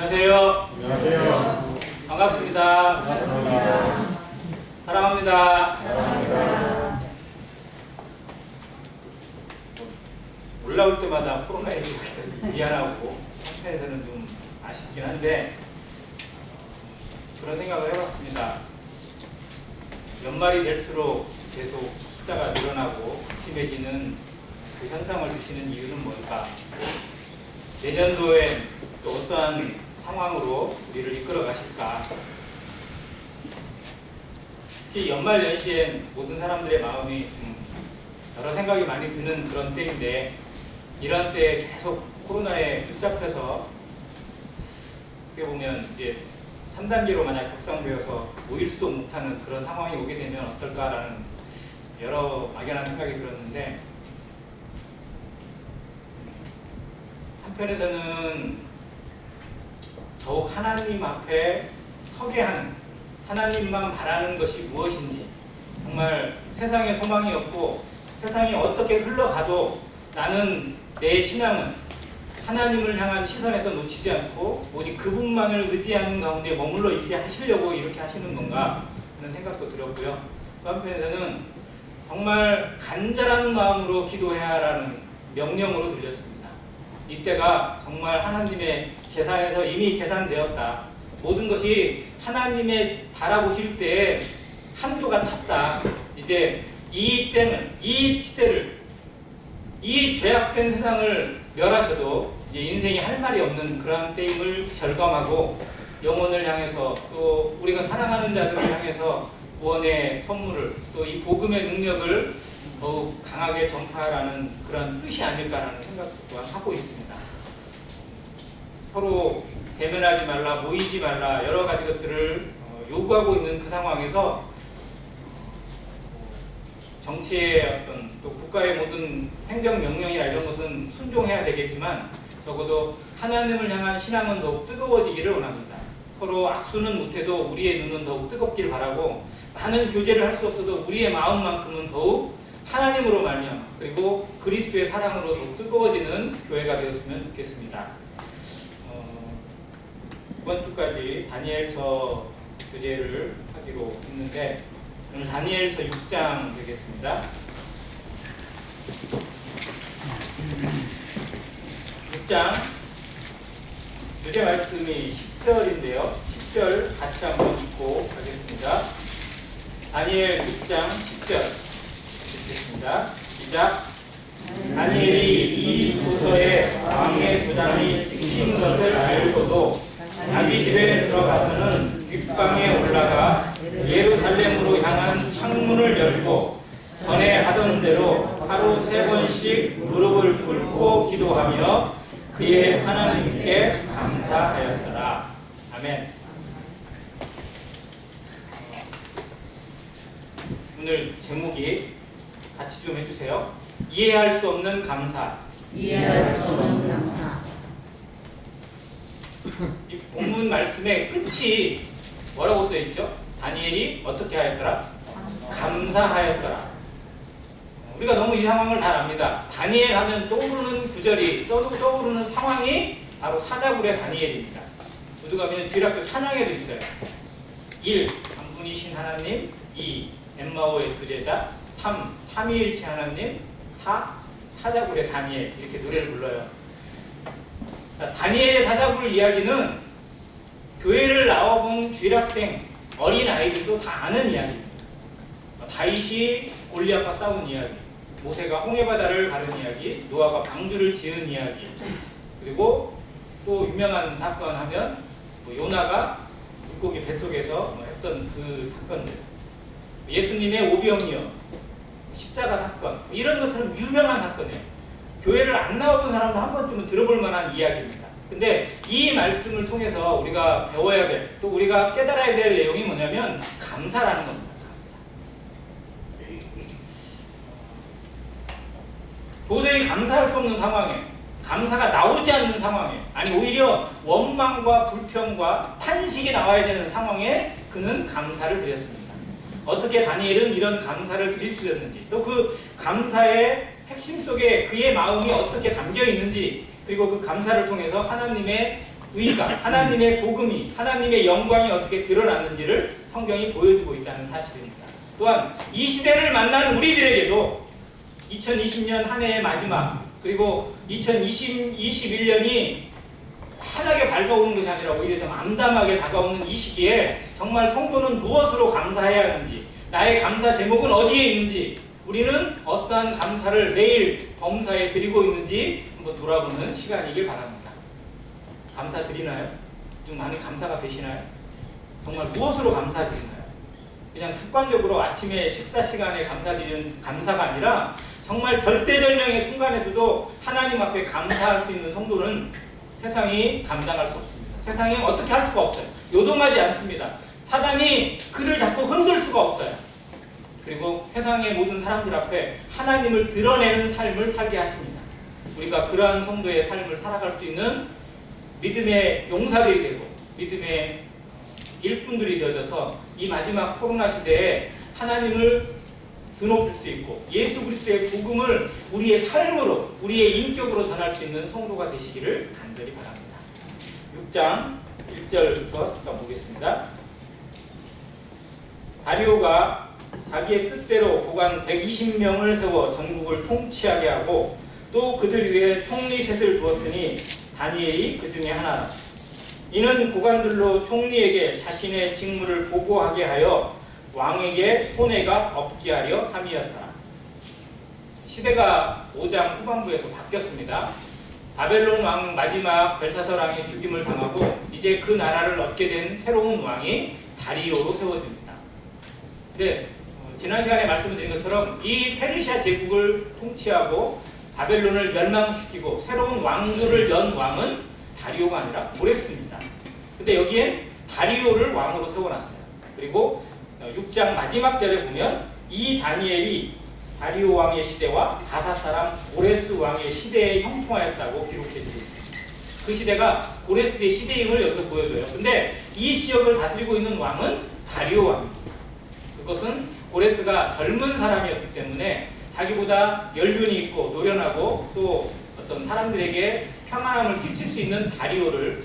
안녕하세요. 안녕하세요. 반갑습니다. 반갑습니다. 사랑합니다. 사랑합니다. 올라올 때마다 코로나19 미안하고 한편에서는 좀 아쉽긴 한데 그런 생각을 해봤습니다. 연말이 될수록 계속 숫자가 늘어나고 심해지는 그 현상을 주시는 이유는 뭘까? 내년도에 또 어떠한 상황으로 우리를 이끌어 가실까? 특히 연말 연시엔 모든 사람들의 마음이 여러 생각이 많이 드는 그런 때인데 이런 때에 계속 코로나에 붙잡혀서 어떻게 보면 이제 3단계로 만약 격상되어서 모일 수도 못하는 그런 상황이 오게 되면 어떨까라는 여러 막연한 생각이 들었는데 한편에서는 더욱 하나님 앞에 서게 하는 하나님만 바라는 것이 무엇인지 정말 세상에 소망이 없고 세상이 어떻게 흘러가도 나는 내 신앙은 하나님을 향한 시선에서 놓치지 않고 오직 그분만을 의지하는 가운데 머물러 있게 하시려고 이렇게 하시는 건가 하는 생각도 들었고요. 또 한편에서는 정말 간절한 마음으로 기도해야 하라는 명령으로 들렸습니다. 이때가 정말 하나님의 계산에서 이미 계산되었다. 모든 것이 하나님의 달아보실 때에 한도가 찼다. 이제 이 때는, 이 시대를, 이 죄악된 세상을 멸하셔도 이제 인생이 할 말이 없는 그런 때임을 절감하고 영혼을 향해서 또 우리가 사랑하는 자들을 향해서 구원의 선물을 또 이 복음의 능력을 더욱 강하게 전파하라는 그런 뜻이 아닐까라는 생각도 또한 하고 있습니다. 서로 대면하지 말라, 모이지 말라 여러 가지 것들을 요구하고 있는 그 상황에서 정치의 어떤 또 국가의 모든 행정명령이나 이런 것은 순종해야 되겠지만 적어도 하나님을 향한 신앙은 더욱 뜨거워지기를 원합니다. 서로 악수는 못해도 우리의 눈은 더욱 뜨겁길 바라고 많은 교제를 할 수 없어도 우리의 마음만큼은 더욱 하나님으로 말미암아 그리고 그리스도의 사랑으로 더욱 뜨거워지는 교회가 되었으면 좋겠습니다. 이번 주까지 다니엘서 교제를 하기로 했는데 오늘 다니엘서 6장 되겠습니다. 6장 주제 말씀이 10절인데요. 10절 같이 한번 읽고 가겠습니다. 다니엘 6장 10절 읽겠습니다. 시작. 다니엘이 이 도서에 왕의 도장이 찍힌 것을 알고도 자기 집에 들어가서는 윗방에 올라가 예루살렘으로 향한 창문을 열고 전에 하던 대로 하루 3번씩 무릎을 꿇고 기도하며 그의 하나님께 감사하였더라. 아멘. 오늘 제목이 같이 좀 해주세요. 이해할 수 없는 감사. 이해할 수 없는 감사. 이 본문 말씀의 끝이 뭐라고 써있죠? 다니엘이 어떻게 하였더라? 감사하였더라. 우리가 너무 이 상황을 잘 압니다. 다니엘 하면 떠오르는 구절이 떠오르는 상황이 바로 사자굴의 다니엘입니다. 모두 가면 뒤락교 찬양에도 있어요. 1. 한 분이신 하나님. 2. 엠마오의 두 제자. 3. 삼위일체 하나님. 4. 사자굴의 다니엘. 이렇게 노래를 불러요. 다니엘의 사자굴 이야기는 교회를 나와본 주일학생, 어린 아이들도 다 아는 이야기입니다. 다윗이 골리앗과 싸운 이야기, 모세가 홍해바다를 가른 이야기, 노아가 방주를 지은 이야기, 그리고 또 유명한 사건 하면 요나가 물고기 뱃속에서 했던 그 사건들, 예수님의 오병이어, 십자가 사건, 이런 것처럼 유명한 사건이에요. 교회를 안 나와본 사람도 한 번쯤은 들어볼 만한 이야기입니다. 근데 이 말씀을 통해서 우리가 배워야 될, 또 우리가 깨달아야 될 내용이 뭐냐면 감사라는 겁니다. 도저히 감사할 수 없는 상황에, 감사가 나오지 않는 상황에, 아니 오히려 원망과 불평과 탄식이 나와야 되는 상황에 그는 감사를 드렸습니다. 어떻게 다니엘은 이런 감사를 드릴 수 있었는지, 또 그 감사의 핵심 속에 그의 마음이 어떻게 담겨 있는지, 그리고 그 감사를 통해서 하나님의 의가, 하나님의 복음이, 하나님의 영광이 어떻게 드러났는지를 성경이 보여주고 있다는 사실입니다. 또한 이 시대를 만난 우리들에게도 2020년 한 해의 마지막, 그리고 2021년이 환하게 밝아오는 것이 아니라 오히려 좀 암담하게 다가오는 이 시기에 정말 성도는 무엇으로 감사해야 하는지, 나의 감사 제목은 어디에 있는지, 우리는 어떠한 감사를 매일 범사에 드리고 있는지 한번 돌아보는 시간이길 바랍니다. 감사 드리나요? 좀 많이 감사가 되시나요? 정말 무엇으로 감사드리나요? 그냥 습관적으로 아침에 식사 시간에 감사드리는 감사가 아니라 정말 절대절명의 순간에서도 하나님 앞에 감사할 수 있는 성도는 세상이 감당할 수 없습니다. 세상이 어떻게 할 수가 없어요. 요동하지 않습니다. 사단이 그를 자꾸 흔들 수가 없어요. 그리고 세상의 모든 사람들 앞에 하나님을 드러내는 삶을 살게 하십니다. 우리가 그러한 성도의 삶을 살아갈 수 있는 믿음의 용사들이 되고 믿음의 일꾼들이 되어져서 이 마지막 코로나 시대에 하나님을 드높일 수 있고 예수 그리스도의 복음을 우리의 삶으로, 우리의 인격으로 전할 수 있는 성도가 되시기를 간절히 바랍니다. 6장 1절부터 잠깐 보겠습니다. 다리오가 자기의 뜻대로 고관 120명을 세워 전국을 통치하게 하고 또 그들 위에 총리 셋을 두었으니 다니엘이 그 중에 하나라. 이는 고관들로 총리에게 자신의 직무를 보고하게 하여 왕에게 손해가 없게 하려 함이었다. 시대가 5장 후반부에서 바뀌었습니다. 바벨론 왕 마지막 벨사살 왕이 죽임을 당하고 이제 그 나라를 얻게 된 새로운 왕이 다리오로 세워집니다. 근데 지난 시간에 말씀드린 것처럼 이 페르시아 제국을 통치하고 바벨론을 멸망시키고 새로운 왕조를 연 왕은 다리오가 아니라 고레스입니다. 근데 여기엔 다리오를 왕으로 세워놨어요. 그리고 6장 마지막 절에 보면 이 다니엘이 다리오 왕의 시대와 다사 사람 고레스 왕의 시대에 형통하였다고 기록되어 있습니다. 그 시대가 고레스의 시대임을 여기서 보여줘요. 근데 이 지역을 다스리고 있는 왕은 다리오 왕입니다. 그것은 고레스가 젊은 사람이었기 때문에 자기보다 연륜이 있고 노련하고 또 어떤 사람들에게 평안함을 끼칠 수 있는 다리오를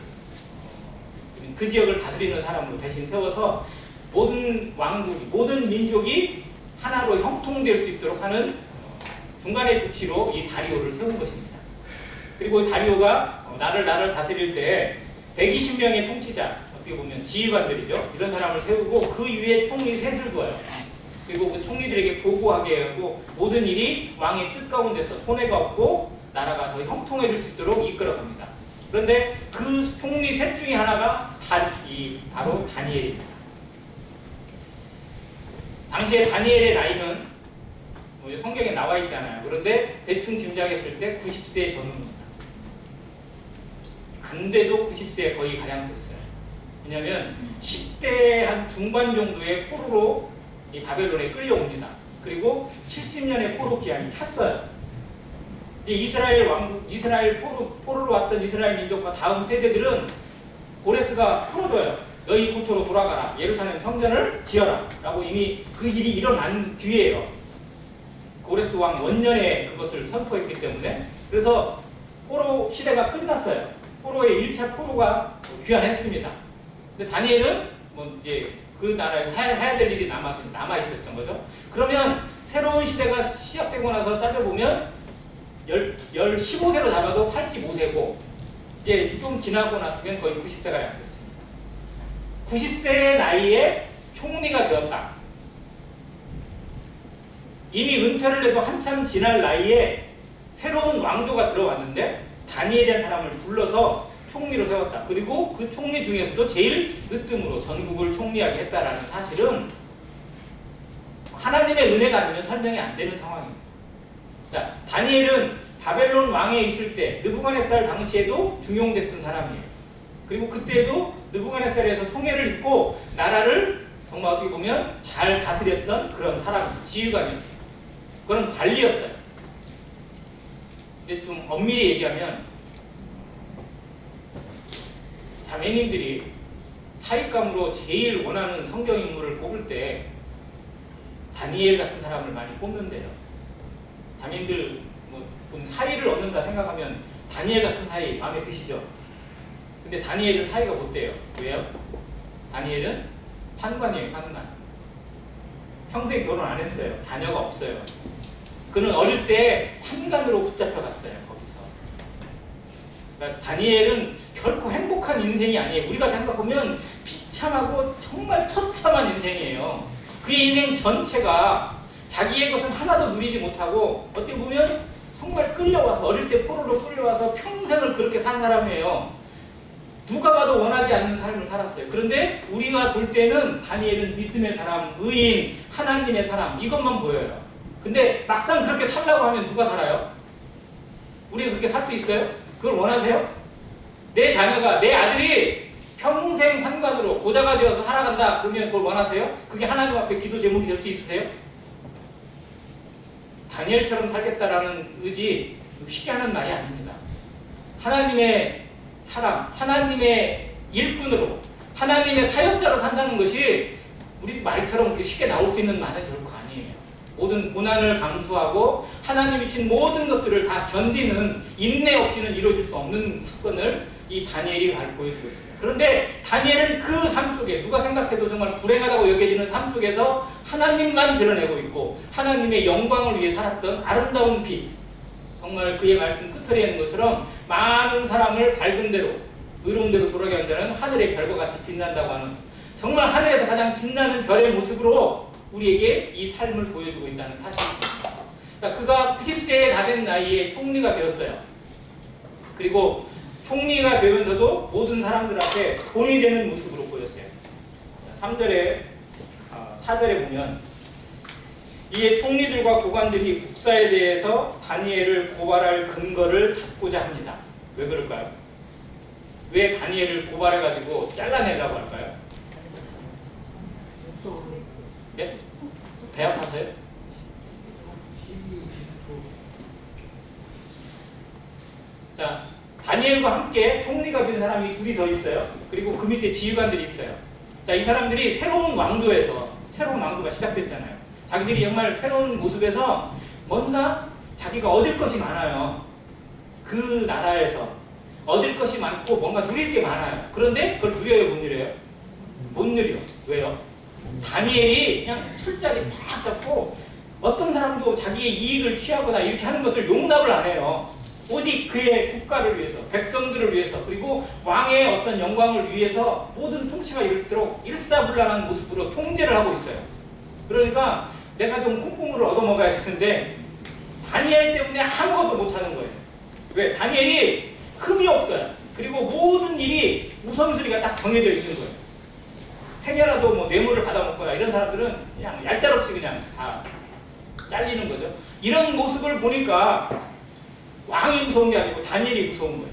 그 지역을 다스리는 사람으로 대신 세워서 모든 왕국이, 모든 민족이 하나로 형통될 수 있도록 하는 중간의 조치로 이 다리오를 세운 것입니다. 그리고 다리오가 나를 다스릴 때 120명의 통치자, 어떻게 보면 지휘관들이죠. 이런 사람을 세우고 그 위에 총리 셋을 두어요. 그리고 그 총리들에게 보고하게 하고 모든 일이 왕의 뜻 가운데서 손해가 없고 나라가 더 형통해질 수 있도록 이끌어갑니다. 그런데 그 총리 셋 중에 하나가 바로 다니엘입니다. 당시에 다니엘의 나이는 성경에 나와 있잖아요. 그런데 대충 짐작했을 때 90세 전후입니다. 안 돼도 90세 거의 가량 됐어요. 왜냐하면 10대 한 중반 정도의 포로로 이 바벨론에 끌려옵니다. 그리고 70년의 포로 기한이 찼어요. 이스라엘 왕국, 이스라엘 포로로 왔던 이스라엘 민족과 다음 세대들은 고레스가 풀어줘요. 너희故토로 돌아가라. 예루살렘 성전을 지어라. 라고 이미 그 일이 일어난 뒤에요. 고레스 왕 원년에 그것을 선포했기 때문에. 그래서 포로 시대가 끝났어요. 포로의 1차 포로가 귀환했습니다. 근데 다니엘은 이제 그 나라에서 해야 될 일이 남아있었던 거죠. 그러면 새로운 시대가 시작되고 나서 따져보면 15세로 잡아도 85세고 이제 좀 지나고 났으면 거의 90세가 약됐습니다. 90세의 나이에 총리가 되었다. 이미 은퇴를 해도 한참 지날 나이에 새로운 왕조가 들어왔는데 다니엘이라는 사람을 불러서 총리로 세웠다. 그리고 그 총리 중에서도 제일 늦음으로 전국을 총리하게 했다라는 사실은 하나님의 은혜가 아니면 설명이 안 되는 상황입니다. 자, 다니엘은 바벨론 왕에 있을 때 느부갓네살 당시에도 중용됐던 사람이에요. 그리고 그때도 느부갓네살에서 총애를 입고 나라를 정말 어떻게 보면 잘 다스렸던 그런 사람이에요. 지휘관이었어요. 그런 관리였어요. 근데 좀 엄밀히 얘기하면 자매님들이 사익감으로 제일 원하는 성경 인물을 뽑을 때 다니엘 같은 사람을 많이 뽑는데요. 자매님들 사위를 얻는다 생각하면 다니엘 같은 사위 마음에 드시죠? 근데 다니엘은 사이가 못 돼요. 왜요? 다니엘은 환관이에요, 환관. 평생 결혼 안 했어요. 자녀가 없어요. 그는 어릴 때 환관으로 붙잡혀갔어요, 거기서. 그러니까 다니엘은 결코 행복한 인생이 아니에요. 우리가 생각하면 비참하고 정말 처참한 인생이에요. 그의 인생 전체가 자기의 것은 하나도 누리지 못하고 어떻게 보면 정말 끌려와서 어릴 때 포로로 끌려와서 평생을 그렇게 산 사람이에요. 누가 봐도 원하지 않는 삶을 살았어요. 그런데 우리가 볼 때는 다니엘은 믿음의 사람, 의인, 하나님의 사람 이것만 보여요. 근데 막상 그렇게 살라고 하면 누가 살아요? 우리가 그렇게 살 수 있어요? 그걸 원하세요? 내 자녀가, 내 아들이 평생 환관으로 고자가 되어서 살아간다 그러면 그걸 원하세요? 그게 하나님 앞에 기도 제목이 될 수 있으세요? 다니엘처럼 살겠다라는 의지 쉽게 하는 말이 아닙니다. 하나님의 사람, 하나님의 일꾼으로, 하나님의 사역자로 산다는 것이 우리 말처럼 그렇게 쉽게 나올 수 있는 말은 결코 아니에요. 모든 고난을 감수하고 하나님이 주신 모든 것들을 다 견디는 인내 없이는 이루어질 수 없는 사건을 이 다니엘이 보여주고 있습니다. 그런데 다니엘은 그 삶 속에 누가 생각해도 정말 불행하다고 여겨지는 삶 속에서 하나님만 드러내고 있고 하나님의 영광을 위해 살았던 아름다운 빛, 정말 그의 말씀 끝털이에 있는 것처럼 많은 사람을 밝은 대로 의로운 대로 돌아가게 한다는 하늘의 별과 같이 빛난다고 하는 정말 하늘에서 가장 빛나는 별의 모습으로 우리에게 이 삶을 보여주고 있다는 사실입니다. 그러니까 그가 90세에 다 된 나이에 총리가 되었어요. 그리고 총리가 되면서도 모든 사람들 앞에 본이 되는 모습으로 보였어요. 3절에 4절에 보면 이에 총리들과 고관들이 국사에 대해서 다니엘을 고발할 근거를 찾고자 합니다. 왜 그럴까요? 왜 다니엘을 고발해가지고 잘라내려고 할까요? 네? 배 아파서요? 자, 다니엘과 함께 총리가 된 사람이 둘이 더 있어요. 그리고 그 밑에 지휘관들이 있어요. 자, 이 사람들이 새로운 왕조에서 새로운 왕조가 시작됐잖아요. 자기들이 정말 새로운 모습에서 뭔가 자기가 얻을 것이 많아요. 그 나라에서 얻을 것이 많고 뭔가 누릴 게 많아요. 그런데 그걸 누려요, 못 누려요? 못 누려. 왜요? 다니엘이 그냥 술자리 딱 잡고 어떤 사람도 자기의 이익을 취하거나 이렇게 하는 것을 용납을 안 해요. 오직 그의 국가를 위해서, 백성들을 위해서, 그리고 왕의 어떤 영광을 위해서 모든 통치가 이르도록 일사불란한 모습으로 통제를 하고 있어요. 그러니까 내가 좀 콩콩으로 얻어먹어야 되는데 다니엘 때문에 아무것도 못하는 거예요. 왜? 다니엘이 흠이 없어요. 그리고 모든 일이 우선순위가 딱 정해져 있는 거예요. 행여라도 뭐 뇌물을 받아먹거나 이런 사람들은 그냥 얄짤없이 그냥 다 잘리는 거죠. 이런 모습을 보니까 왕이 무서운 게 아니고 다니엘이 무서운 거예요.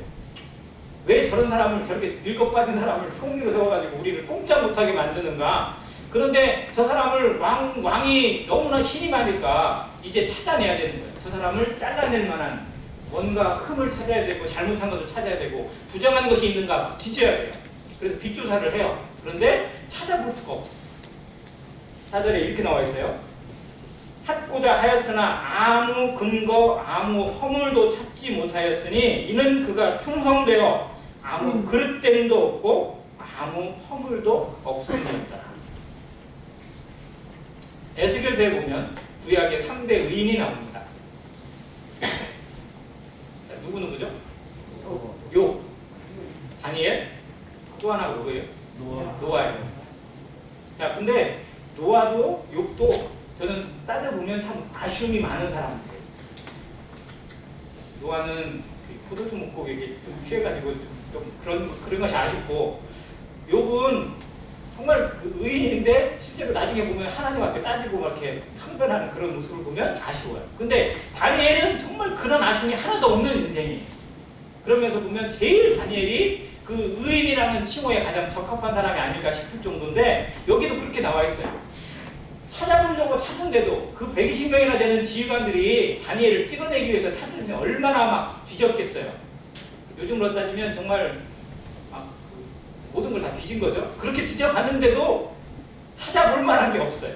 왜 저런 사람을, 저렇게 늙어 빠진 사람을 총리로 세워가지고 우리를 꼼짝 못하게 만드는가? 그런데 저 사람을 왕이 너무나 신이 많으니까 이제 찾아내야 되는 거예요. 저 사람을 잘라낼 만한 뭔가 흠을 찾아야 되고 잘못한 것을 찾아야 되고 부정한 것이 있는가 뒤져야 돼요. 그래서 뒷조사를 해요. 그런데 찾아볼 수가 없어요. 4절에 이렇게 나와 있어요. 찾고자 하였으나 아무 근거, 아무 허물도 찾지 못하였으니 이는 그가 충성되어 아무 그릇됨도 없고 아무 허물도 없음이었더라. 에스겔서에 보면 구약의 3대 의인이 나옵니다. 자, 누구죠? 욥, 다니엘, 또 하나 누구예요? 노아예요. 자, 근데 노아도 욥도 저는 따져보면 참 아쉬움이 많은 사람이에요. 노아는 포도주 먹고 이게 좀 취해가지고 좀 그런 것이 아쉽고, 욥은 정말 그 의인인데 실제로 나중에 보면 하나님 앞에 따지고 막 이렇게 항변하는 그런 모습을 보면 아쉬워요. 근데 다니엘은 정말 그런 아쉬움이 하나도 없는 인생이에요. 그러면서 보면 제일 다니엘이 그 의인이라는 칭호에 가장 적합한 사람이 아닐까 싶을 정도인데 여기도 그렇게 나와 있어요. 찾아보려고 찾은데도 그 120명이나 되는 지휘관들이 다니엘을 찍어내기 위해서 찾으면 얼마나 막 뒤졌겠어요. 요즘으로 따지면 정말 모든 걸 다 뒤진 거죠. 그렇게 뒤져봤는데도 찾아볼 만한 게 없어요.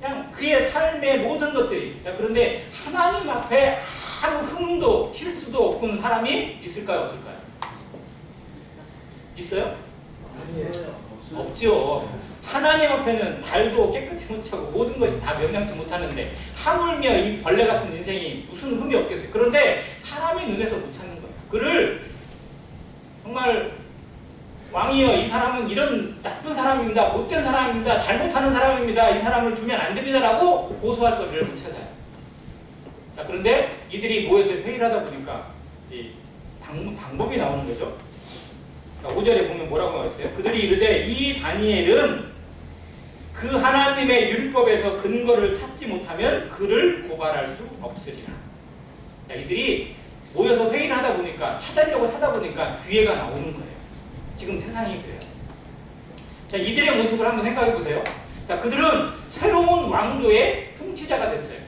그냥 그의 삶의 모든 것들이. 자, 그런데 하나님 앞에 아무 흠도 실수도 없는 사람이 있을까요, 없을까요? 있어요? 없죠. 하나님 앞에는 달도 깨끗이 못 차고 모든 것이 다 명량치 못하는데 하물며 이 벌레 같은 인생이 무슨 흠이 없겠어요. 그런데 사람의 눈에서 못 찾는 거예요. 그를 정말 왕이여 이 사람은 이런 나쁜 사람입니다. 못된 사람입니다. 잘못하는 사람입니다. 이 사람을 두면 안 됩니다라고 고소할 거리를 못 찾아요. 자, 그런데 이들이 모여서 회의를 하다 보니까 이 방법이 나오는 거죠. 5절에 보면 뭐라고 나와 있어요? 그들이 이르되 이 다니엘은 그 하나님의 율법에서 근거를 찾지 못하면 그를 고발할 수 없으리라. 자, 이들이 모여서 회의를 하다 보니까 찾아보니까 기회가 나오는 거예요. 지금 세상이 그래요. 자, 이들의 모습을 한번 생각해 보세요. 자, 그들은 새로운 왕조의 통치자가 됐어요.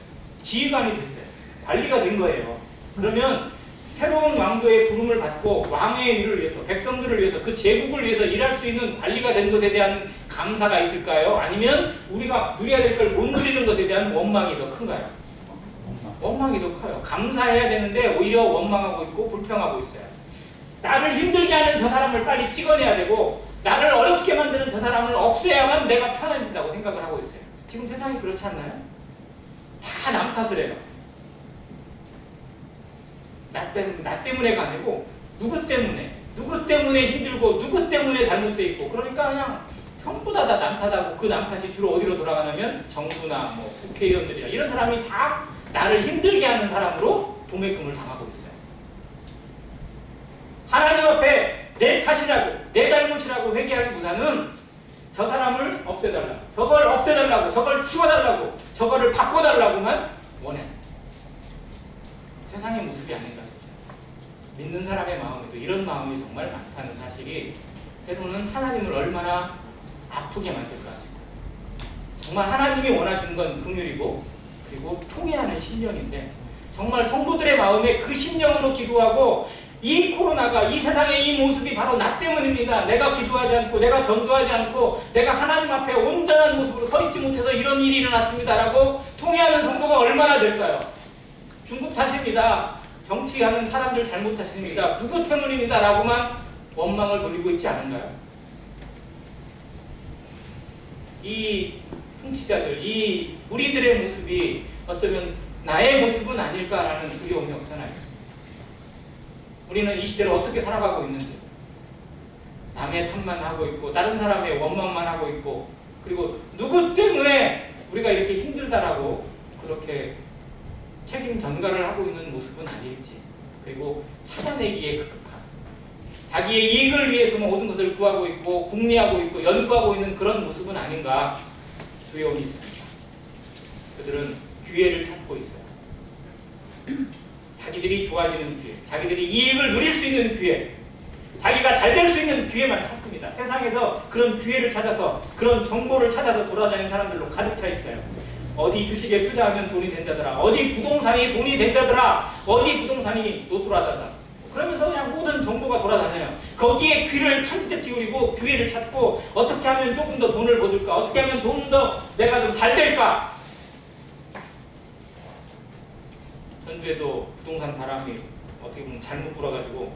지휘관이 됐어요. 관리가 된 거예요. 그러면 새로운 왕조의 부름을 받고 왕의 일을 위해서, 백성들을 위해서, 그 제국을 위해서 일할 수 있는 관리가 된 것에 대한 감사가 있을까요? 아니면 우리가 누려야 될 걸 못 누리는 것에 대한 원망이 더 큰가요? 원망이 더 커요. 감사해야 되는데 오히려 원망하고 있고 불평하고 있어요. 나를 힘들게 하는 저 사람을 빨리 찍어내야 되고 나를 어렵게 만드는 저 사람을 없애야만 내가 편해진다고 생각을 하고 있어요. 지금 세상이 그렇지 않나요? 다 남 탓을 해요. 나 때문에가 아니고 누구 때문에 힘들고 누구 때문에 잘못돼 있고 그러니까 그냥 전부 다 남 탓하고 그 남 탓이 주로 어디로 돌아가냐면 정부나 뭐 국회의원들이나 이런 사람이 다 나를 힘들게 하는 사람으로 도매금을 당하고 있어요. 하나님 앞에 내 탓이라고 내 잘못이라고 회개하기보다는 저 사람을 없애달라고 저걸 없애달라고 저걸 치워달라고 저거를 바꿔달라고만 원해. 세상의 모습이 아닌가 싶어요. 믿는 사람의 마음에도 이런 마음이 정말 많다는 사실이 때로는 하나님을 얼마나 아프게 만들까 싶어요. 정말 하나님이 원하시는 건 긍휼이고 그리고 통회하는 심령인데 정말 성도들의 마음에 그 심령으로 기도하고 이 코로나가 이 세상의 이 모습이 바로 나 때문입니다. 내가 기도하지 않고 내가 전도하지 않고 내가 하나님 앞에 온전한 모습으로 서 있지 못해서 이런 일이 일어났습니다라고 통회하는 성도가 얼마나 될까요? 중국 탓입니다. 정치하는 사람들 잘못 탓입니다. 누구 때문입니다. 라고만 원망을 돌리고 있지 않은가요? 이 통치자들, 이 우리들의 모습이 어쩌면 나의 모습은 아닐까라는 두려움이 없잖아 있습니다. 우리는 이 시대를 어떻게 살아가고 있는지 남의 탓만 하고 있고 다른 사람의 원망만 하고 있고 그리고 누구 때문에 우리가 이렇게 힘들다라고 그렇게 책임 전가를 하고 있는 모습은 아닐지 그리고 찾아내기에 급급한 자기의 이익을 위해서 모든 것을 구하고 있고 궁리하고 있고 연구하고 있는 그런 모습은 아닌가 두려움이 있습니다. 그들은 기회를 찾고 있어요. 자기들이 좋아지는 기회, 자기들이 이익을 누릴 수 있는 기회, 자기가 잘 될 수 있는 기회만 찾습니다. 세상에서 그런 기회를 찾아서 그런 정보를 찾아서 돌아다니는 사람들로 가득 차 있어요. 어디 주식에 투자하면 돈이 된다더라. 어디 부동산이 돈이 된다더라. 어디 부동산이 노출하다더라. 그러면서 그냥 모든 정보가 돌아다녀요. 거기에 귀를 잔뜩 기울이고 기회를 찾고 어떻게 하면 조금 더 돈을 벌을까? 어떻게 하면 좀 더 내가 좀 잘 될까? 전주에도 부동산 바람이 어떻게 보면 잘못 불어가지고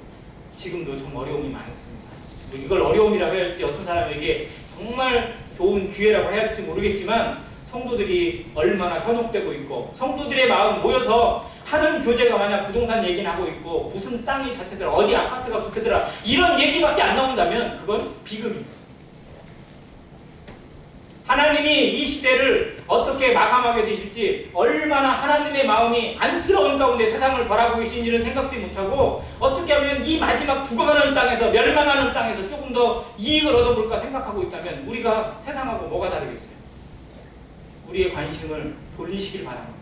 지금도 좀 어려움이 많습니다. 뭐 이걸 어려움이라고 해야 할지 어떤 사람에게 정말 좋은 기회라고 해야 할지 모르겠지만 성도들이 얼마나 현혹되고 있고 성도들의 마음 모여서 하는 교제가 만약 부동산 얘기는 하고 있고 무슨 땅이 자체더라 어디 아파트가 좋대더라 이런 얘기밖에 안 나온다면 그건 비극입니다. 하나님이 이 시대를 어떻게 마감하게 되실지 얼마나 하나님의 마음이 안쓰러운 가운데 세상을 바라보고 계신지는 생각도 못하고 어떻게 하면 이 마지막 죽어가는 땅에서 멸망하는 땅에서 조금 더 이익을 얻어볼까 생각하고 있다면 우리가 세상하고 뭐가 다르겠어요? 우리의 관심을 돌리시길 바랍니다.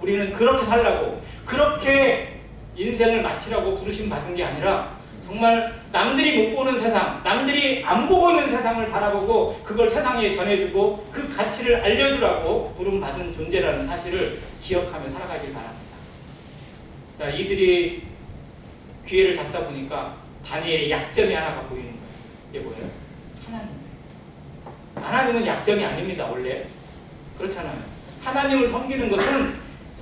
우리는 그렇게 살라고 그렇게 인생을 마치라고 부르심 받은 게 아니라 정말 남들이 못 보는 세상, 남들이 안 보고 있는 세상을 바라보고 그걸 세상에 전해주고 그 가치를 알려주라고 부름받은 존재라는 사실을 기억하며 살아가길 바랍니다. 자, 이들이 기회를 잡다 보니까 다니엘의 약점이 하나가 보이는 거예요. 이게 뭐예요? 하나님은 약점이 아닙니다. 원래 그렇잖아요. 하나님을 섬기는 것은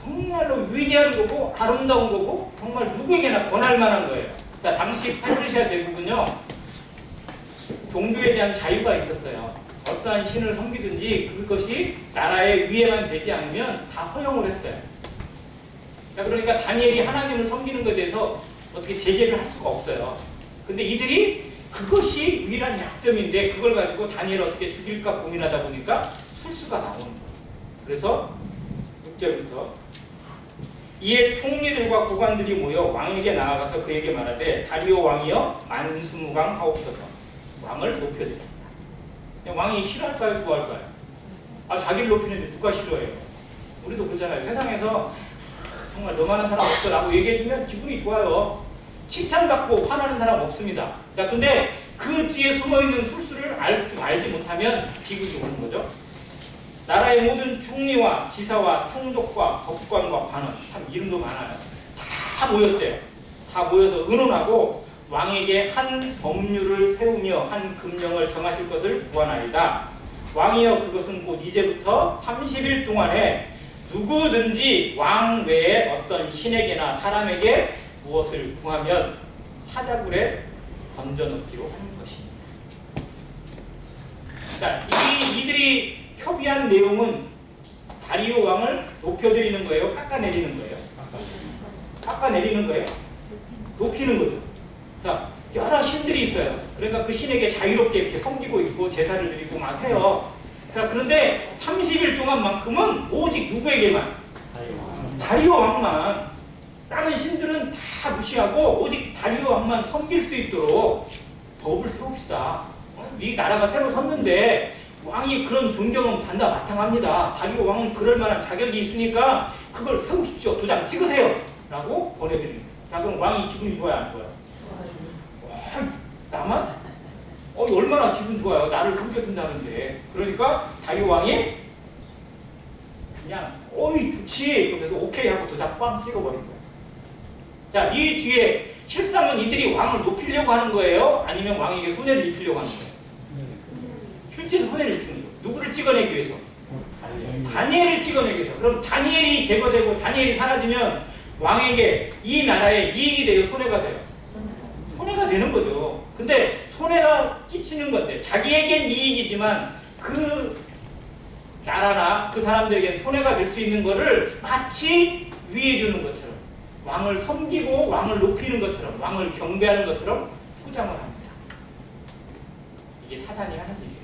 정말로 위대한 거고 아름다운 거고 정말 누구에게나 권할 만한 거예요. 자, 당시 페르시아 제국은요 종교에 대한 자유가 있었어요. 어떠한 신을 섬기든지 그것이 나라의 위에만 되지 않으면 다 허용을 했어요. 그러니까 다니엘이 하나님을 섬기는 것에 대해서 어떻게 제재를 할 수가 없어요. 근데 이들이 그것이 유일한 약점인데 그걸 가지고 다니엘을 어떻게 죽일까 고민하다 보니까 술수가 나오는 거예요. 그래서 6절부터 이에 총리들과 고관들이 모여 왕에게 나아가서 그에게 말하되 다리오 왕이여 만수무강 하옵소서. 왕을 높여드립니다. 왕이 싫어할까요? 좋아할까요? 자기를 높이는데 누가 싫어해요? 우리도 그렇잖아요. 세상에서 정말 너만한 사람 없어 라고 얘기해주면 기분이 좋아요. 칭찬받고 화나는 사람 없습니다. 자, 근데 그 뒤에 숨어있는 술수를 알지 못하면 비극이 오는 거죠. 나라의 모든 총리와 지사와 총독과 법관과 관원, 참 이름도 많아요. 다 모였대요. 다 모여서 의논하고 왕에게 한 법률을 세우며 한 금령을 정하실 것을 구하나이다. 왕이여 그것은 곧 이제부터 30일 동안에 누구든지 왕 외에 어떤 신에게나 사람에게 무엇을 구하면 사자굴에 던져넣기로 하는 것입니다. 자, 이들이 협의한 내용은 다리오 왕을 높여드리는 거예요? 깎아내리는 거예요? 깎아내리는 거예요? 높이는 거죠. 자, 여러 신들이 있어요. 그러니까 그 신에게 자유롭게 이렇게 섬기고 있고 제사를 드리고 막 해요. 자, 그런데 30일 동안만큼은 오직 누구에게만? 다리오 왕만. 다른 신들은 다 무시하고 오직 다리오 왕만 섬길 수 있도록 법을 세웁시다. 이 나라가 새로 섰는데 왕이 그런 존경은 받나 마땅합니다. 다리오 왕은 그럴 만한 자격이 있으니까 그걸 세우십시오. 도장 찍으세요. 라고 보내드립니다. 자, 그럼 왕이 기분이 좋아요? 안 좋아요? 나만? 얼마나 기분 좋아요. 나를 섬겨준다는데. 그러니까 다리오 왕이 그냥 좋지. 그래서 오케이 하고 도장 빵 찍어버린 거예요. 자, 이 뒤에 실상은 이들이 왕을 높이려고 하는 거예요? 아니면 왕에게 손해를 입히려고 하는 거예요? 실제로 손해를 입히는 거예요. 누구를 찍어내기 위해서? 다니엘을 찍어내기 위해서. 그럼 다니엘이 제거되고 다니엘이 사라지면 왕에게 이 나라에 이익이 돼요? 손해가 돼요? 손해가 되는 거죠. 근데 손해가 끼치는 건데 자기에겐 이익이지만 그 나라나 그 사람들에겐 손해가 될 수 있는 거를 마치 위해 주는 것처럼 왕을 섬기고 왕을 높이는 것처럼 왕을 경배하는 것처럼 포장을 합니다. 이게 사단이 하는 일이에요.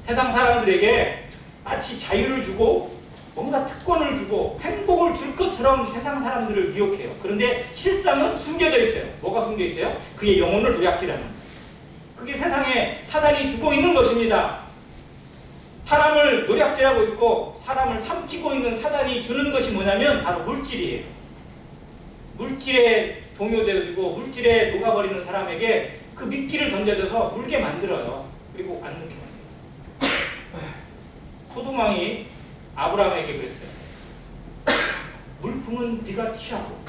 세상 사람들에게 마치 자유를 주고 뭔가 특권을 주고 행복을 줄 것처럼 세상 사람들을 미혹해요. 그런데 실상은 숨겨져 있어요. 뭐가 숨겨 있어요? 그의 영혼을 노략질하는 거예요. 그게 세상에 사단이 주고 있는 것입니다. 사람을 노략질하고 있고 사람을 삼키고 있는 사단이 주는 것이 뭐냐면 바로 물질이에요. 물질에 동요되어지고 물질에 녹아버리는 사람에게 그 미끼를 던져줘서 물게 만들어요. 그리고 안 넣게 만들어요. 소돔왕이 아브라함에게 그랬어요. 물품은 네가 취하고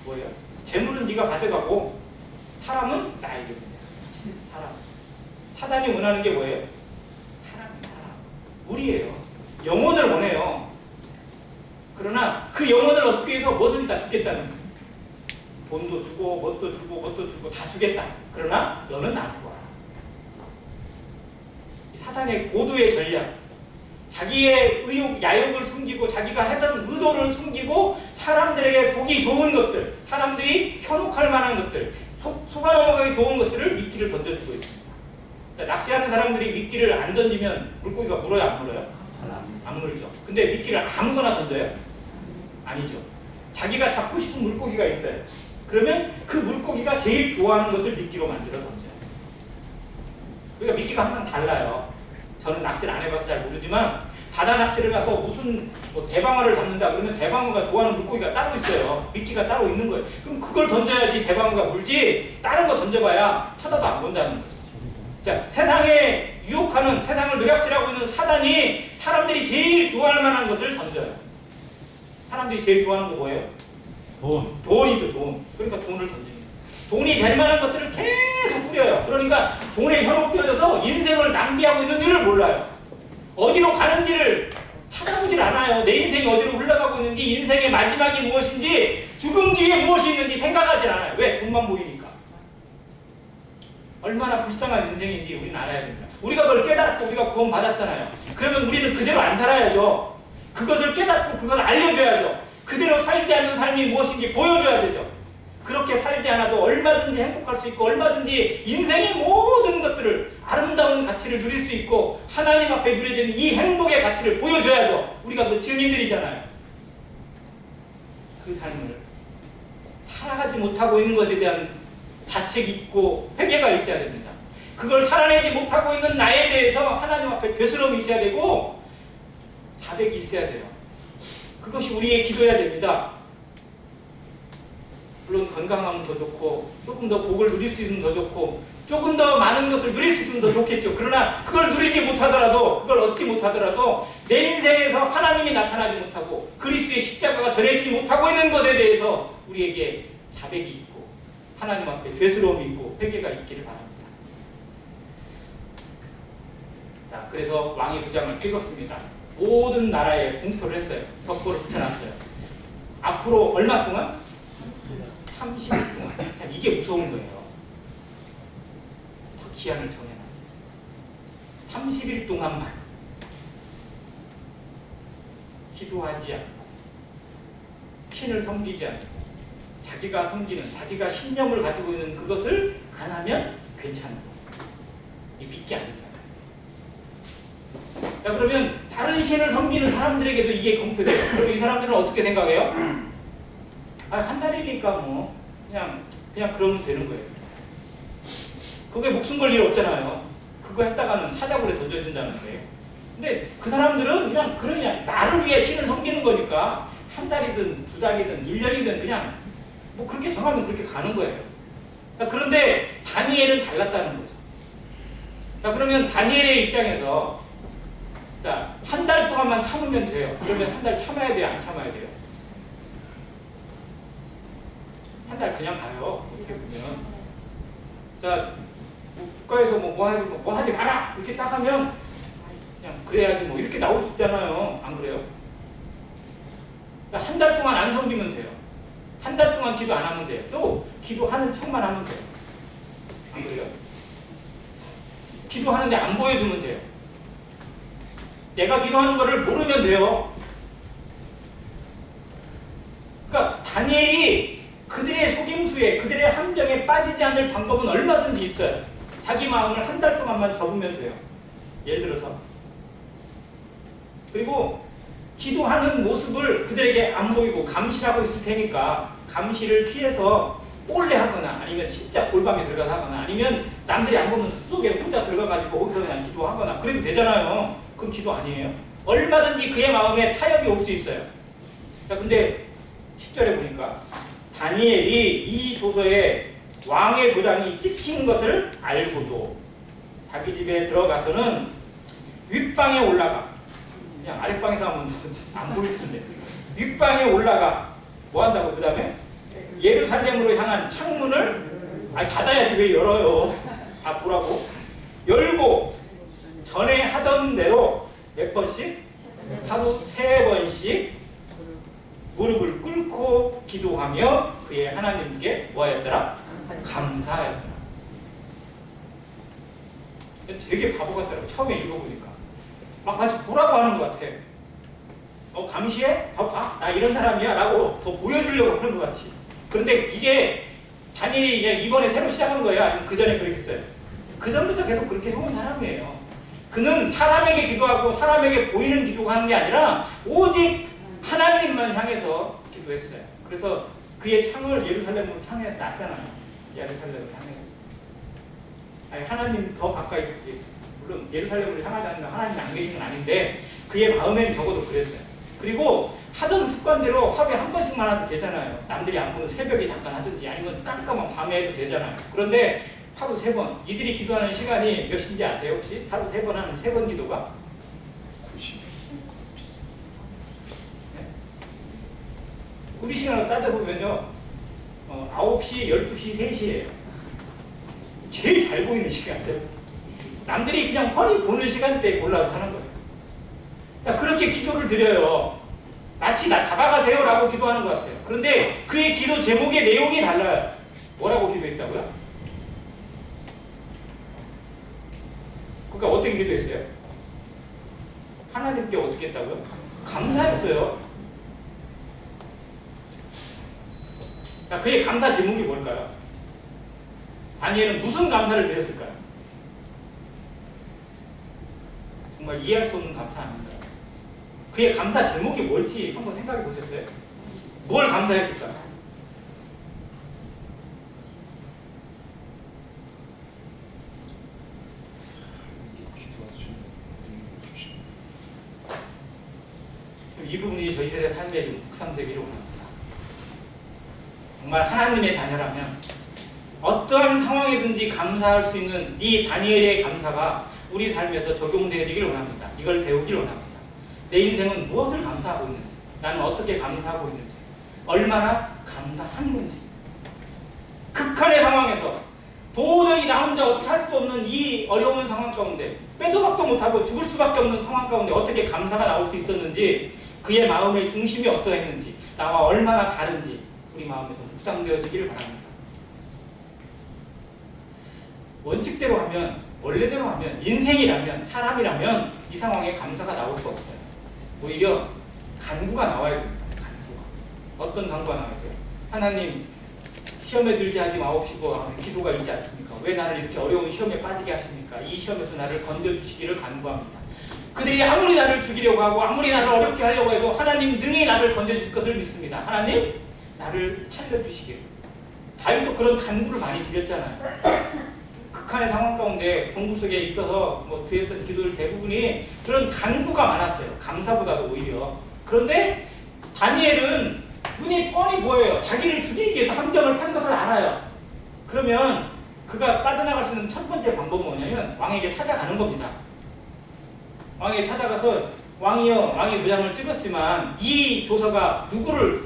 뭐예요? 재물은 네가 가져가고 사람은 나에게 보내. 사람. 사단이 원하는 게 뭐예요? 사람. 물이에요. 영혼을 원해요. 그러나 그 영혼을 얻기 위해서 뭐든지 다 주겠다는 거예요. 돈도 주고 뭣도 주고 다 주겠다. 그러나 너는 나한테 와라. 사단의 고도의 전략. 자기의 의욕, 야욕을 숨기고 자기가 했던 의도를 숨기고 사람들에게 보기 좋은 것들, 사람들이 현혹할 만한 것들, 속아 넘어가기 좋은 것들을 미끼를 던져주고 있습니다. 낚시하는 사람들이 미끼를 안 던지면 물고기가 물어요? 안 물어요? 안 물죠. 근데 미끼를 아무거나 던져요? 아니죠. 자기가 잡고 싶은 물고기가 있어요. 그러면 그 물고기가 제일 좋아하는 것을 미끼로 만들어 던져요. 그러니까 미끼가 항상 달라요. 저는 낚시를 안 해봐서 잘 모르지만 바다 낚시를 가서 무슨 대방어를 잡는다 그러면 대방어가 좋아하는 물고기가 따로 있어요. 미끼가 따로 있는 거예요. 그럼 그걸 던져야지 대방어가 물지 다른 거 던져봐야 쳐다도 안 본다는 거예요. 자, 세상에 유혹하는 세상을 노략질하고 있는 사단이 사람들이 제일 좋아할 만한 것을 던져요. 사람들이 제일 좋아하는 거 뭐예요? 돈이죠, 돈. 그러니까 돈을 던집니다. 돈이 될 만한 것들을 계속 뿌려요. 그러니까 돈에 현혹되어져서 인생을 낭비하고 있는 줄을 몰라요. 어디로 가는지를 찾아보질 않아요. 내 인생이 어디로 흘러가고 있는지, 인생의 마지막이 무엇인지, 죽음 뒤에 무엇이 있는지 생각하질 않아요. 왜? 돈만 보이니까. 얼마나 불쌍한 인생인지 우리는 알아야 됩니다. 우리가 그걸 깨닫고 우리가 구원 받았잖아요. 그러면 우리는 그대로 안 살아야죠. 그것을 깨닫고 그걸 알려줘야죠. 그대로 살지 않는 삶이 무엇인지 보여줘야 되죠. 그렇게 살지 않아도 얼마든지 행복할 수 있고 얼마든지 인생의 모든 것들을 아름다운 가치를 누릴 수 있고 하나님 앞에 누려지는 이 행복의 가치를 보여줘야죠. 우리가 그 증인들이잖아요. 그 삶을 살아가지 못하고 있는 것에 대한 자책이 있고 회개가 있어야 됩니다. 그걸 살아내지 못하고 있는 나에 대해서 하나님 앞에 죄스러움이 있어야 되고 자백이 있어야 돼요. 그것이 우리의 기도해야 됩니다. 물론 건강하면 더 좋고 조금 더 복을 누릴 수 있으면 더 좋고 조금 더 많은 것을 누릴 수 있으면 더 좋겠죠. 그러나 그걸 누리지 못하더라도 그걸 얻지 못하더라도 내 인생에서 하나님이 나타나지 못하고 그리스도의 십자가가 전해지지 못하고 있는 것에 대해서 우리에게 자백이 있고 하나님 앞에 죄스러움이 있고 회개가 있기를 바랍니다. 자, 그래서 왕의 도장을 찍었습니다. 모든 나라에 공표를 했어요. 벽보를 붙여놨어요. 앞으로 얼마 동안? 30일 동안. 이게 무서운 거예요. 기한을 정해놨어요. 30일 동안만 기도하지 않고 신을 섬기지 않고 자기가 섬기는 자기가 신념을 가지고 있는 그것을 안 하면 괜찮은 거예요. 이 믿기 아닙니다. 자, 그러면 다른 신을 섬기는 사람들에게도 이게 공표돼요. 그럼 이 사람들은 어떻게 생각해요? 한 달이니까 뭐 그냥 그러면 되는 거예요. 그게 목숨 걸 일 없잖아요. 그거 했다가는 사자굴에 던져진다는 거예요. 근데 그 사람들은 그냥 나를 위해 신을 섬기는 거니까 한 달이든 두 달이든 1년이든 그냥 뭐 그렇게 정하면 그렇게 가는 거예요. 자, 그런데 다니엘은 달랐다는 거죠. 자, 그러면 다니엘의 입장에서 자, 한 달 동안만 참으면 돼요. 그러면 한 달 참아야 돼요? 안 참아야 돼요? 한 달 그냥 가요. 어떻게 보면. 자, 국가에서 뭐 하지 마라! 이렇게 딱 하면 그냥 그래야지 뭐 이렇게 나올 수 있잖아요. 안 그래요? 한 달 동안 안 섬기면 돼요. 한 달 동안 기도 안 하면 돼요. 또 기도하는 척만 하면 돼요. 안 그래요? 기도하는데 안 보여주면 돼요. 내가 기도하는 거를 모르면 돼요. 그러니까 다니엘이 그들의 속임수에 그들의 함정에 빠지지 않을 방법은 얼마든지 있어요. 자기 마음을 한 달 동안만 접으면 돼요. 예를 들어서. 그리고 기도하는 모습을 그들에게 안 보이고 감시하고 있을 테니까 감시를 피해서 몰래 하거나 아니면 진짜 골방에 들어가서 하거나 아니면 남들이 안 보는 숲속에 혼자 들어가가지고 거기서 그냥 기도하거나 그래도 되잖아요. 그럼 기도 아니에요? 얼마든지 그의 마음에 타협이 올 수 있어요. 자, 근데 10절에 보니까 다니엘이 이 도서에 왕의 도장이 찍힌 것을 알고도 자기 집에 들어가서는 윗방에 올라가 그냥 아랫방에서 하면 안 보일 텐데 윗방에 올라가 뭐 한다고? 그 다음에 예루살렘으로 향한 창문을 닫아야지 왜 열어요? 다 보라고 열고 전에 하던 대로 몇 번씩? 하루 3번씩 무릎을 꿇고 기도하며 그의 하나님께 뭐 하였더라? 감사하였더라. 되게 바보 같더라고. 처음에 읽어보니까 막 마치 보라고 하는 것 같아. 감시해? 더 봐. 나 이런 사람이야 라고 더 보여주려고 하는 것 같지. 그런데 이게 다니엘이 이제 이번에 새로 시작한 거야? 아니면 그 전에 그렇게 했어요? 그 전부터 계속 그렇게 해온 사람이에요. 그는 사람에게 기도하고 사람에게 보이는 기도가 하는 게 아니라 오직 하나님만 향해서 기도했어요. 그래서 그의 창을 예루살렘으로 향해서 놨잖아요. 예루살렘으로 향해서. 아니, 하나님 더 가까이, 물론 예루살렘으로 향하다는 건 하나님이 안 계신 건 아닌데 그의 마음에는 적어도 그랬어요. 그리고 하던 습관대로 하루에 한 번씩만 해도 되잖아요. 남들이 안 보는 새벽에 잠깐 하든지 아니면 깜깜한 밤에 해도 되잖아요. 그런데 하루 3번. 이들이 기도하는 시간이 몇 시인지 아세요? 혹시? 하루 3번 하는 3번 기도가? 90. 네? 우리 시간으로 따져보면요. 9시, 12시, 3시예요. 제일 잘 보이는 시간대. 남들이 그냥 훤히 보는 시간대에 골라서 하는 거예요. 자, 그렇게 기도를 드려요. 마치 나 잡아가세요 라고 기도하는 것 같아요. 그런데 그의 기도 제목의 내용이 달라요. 뭐라고 기도했다고요? 그러니까 어떻게 기도했어요? 하나님께 어떻게 했다고요? 감사했어요. 자, 그의 감사 제목이 뭘까요? 다니엘은 무슨 감사를 드렸을까요? 정말 이해할 수 없는 감사 아닌가요? 그의 감사 제목이 뭘지 한번 생각해 보셨어요? 뭘 감사했을까요? 이 부분이 저희 세대 삶에 좀 묵상되기를 원합니다. 정말 하나님의 자녀라면 어떠한 상황이든지 감사할 수 있는 이 다니엘의 감사가 우리 삶에서 적용되어지기를 원합니다. 이걸 배우기를 원합니다. 내 인생은 무엇을 감사하고 있는지, 나는 어떻게 감사하고 있는지, 얼마나 감사하는지. 극한의 상황에서 도저히 나 혼자 어떻게 할 수 없는 이 어려운 상황 가운데 빼도 박도 못하고 죽을 수밖에 없는 상황 가운데 어떻게 감사가 나올 수 있었는지, 그의 마음의 중심이 어떠했는지, 나와 얼마나 다른지 우리 마음에서 묵상되어지기를 바랍니다. 원칙대로 하면, 원래대로 하면, 인생이라면, 사람이라면 이 상황에 감사가 나올 수 없어요. 오히려 간구가 나와야 됩니다. 간구가. 어떤 간구가 나와야 돼요? 하나님, 시험에 들지 하지 마옵시고 하는 기도가 있지 않습니까? 왜 나를 이렇게 어려운 시험에 빠지게 하십니까? 이 시험에서 나를 건져주시기를 간구합니다. 그들이 아무리 나를 죽이려고 하고 아무리 나를 어렵게 하려고 해도 하나님 능히 나를 건져주실 것을 믿습니다. 하나님, 나를 살려주시기를. 다윗도 그런 간구를 많이 드렸잖아요. 극한의 상황 가운데 동굴 속에 있어서 드렸던 기도들 대부분이 그런 간구가 많았어요. 감사보다도 오히려. 그런데 다니엘은 눈이 뻔히 보여요. 자기를 죽이기 위해서 함정을 판 것을 알아요. 그러면 그가 빠져나갈 수 있는 첫 번째 방법은 뭐냐면 왕에게 찾아가는 겁니다. 왕에게 찾아가서 왕이여, 왕이 도장을 찍었지만 이 조서가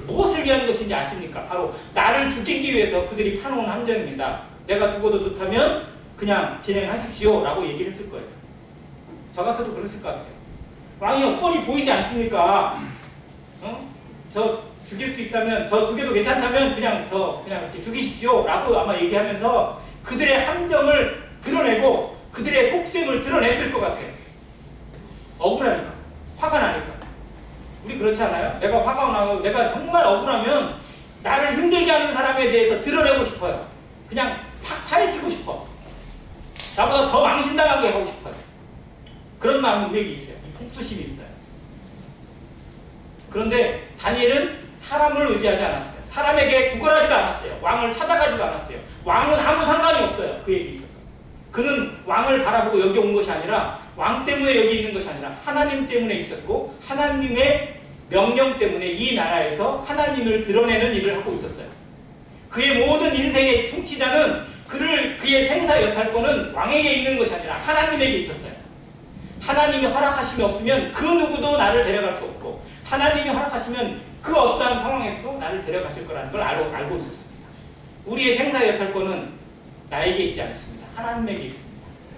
무엇을 위한 것인지 아십니까? 바로 나를 죽이기 위해서 그들이 파놓은 함정입니다. 내가 죽어도 좋다면 그냥 진행하십시오 라고 얘기를 했을 거예요. 저 같아도 그랬을 것 같아요. 왕이여, 뻔히 보이지 않습니까? 저 죽일 수 있다면, 저 죽여도 괜찮다면 그냥 이렇게 죽이십시오 라고 아마 얘기하면서 그들의 함정을 드러내고 그들의 속셈을 드러냈을 것 같아요. 억울하니까, 화가 나니까. 우리 그렇지 않아요? 내가 화가 나고 내가 정말 억울하면 나를 힘들게 하는 사람에 대해서 드러내고 싶어요. 그냥 파헤치고 싶어. 나보다 더 망신당하게 하고 싶어요. 그런 마음이 우리에게 있어요. 이 폭수심이 있어요. 그런데 다니엘은 사람을 의지하지 않았어요. 사람에게 구걸하지도 않았어요. 왕을 찾아가지도 않았어요. 왕은 아무 상관이 없어요. 그에게 있어서. 그는 왕을 바라보고 여기 온 것이 아니라, 왕 때문에 여기 있는 것이 아니라 하나님 때문에 있었고 하나님의 명령 때문에 이 나라에서 하나님을 드러내는 일을 하고 있었어요. 그의 모든 인생의 통치자는 그의 생사 여탈권은 왕에게 있는 것이 아니라 하나님에게 있었어요. 하나님이 허락하심이 없으면 그 누구도 나를 데려갈 수 없고, 하나님이 허락하시면 그 어떠한 상황에서도 나를 데려가실 거라는 걸 알고 있었습니다. 우리의 생사 여탈권은 나에게 있지 않습니다. 하나님에게 있습니다.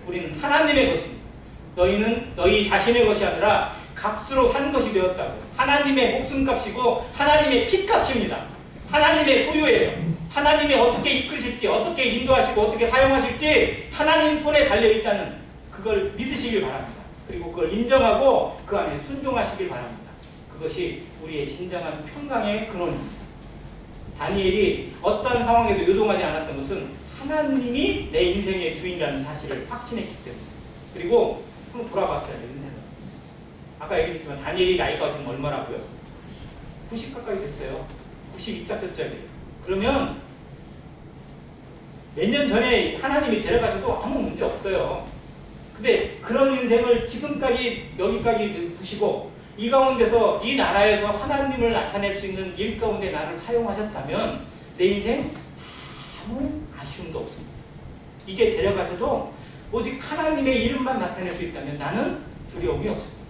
우리는 하나님의 것입니다. 너희는 너희 자신의 것이 아니라 값으로 산 것이 되었다고. 하나님의 목숨값이고 하나님의 피값입니다. 하나님의 소유예요. 하나님이 어떻게 이끄실지, 어떻게 인도하시고 어떻게 사용하실지 하나님 손에 달려있다는 그걸 믿으시길 바랍니다. 그리고 그걸 인정하고 그 안에 순종하시길 바랍니다. 그것이 우리의 진정한 평강의 근원입니다. 다니엘이 어떠한 상황에도 요동하지 않았던 것은 하나님이 내 인생의 주인이라는 사실을 확신했기 때문에. 그리고 한번 돌아봤어요. 인생을. 아까 얘기했지만 다니엘이 나이가 지금 얼마라고요? 90 가까이 됐어요. 92짜리. 그러면 몇 년 전에 하나님이 데려가셔도 아무 문제 없어요. 근데 그런 인생을 지금까지 여기까지 두시고 이 가운데서 이 나라에서 하나님을 나타낼 수 있는 일 가운데 나를 사용하셨다면 내 인생 아무 아쉬움도 없습니다. 이제 데려가셔도 오직 하나님의 이름만 나타낼 수 있다면 나는 두려움이 없습니다.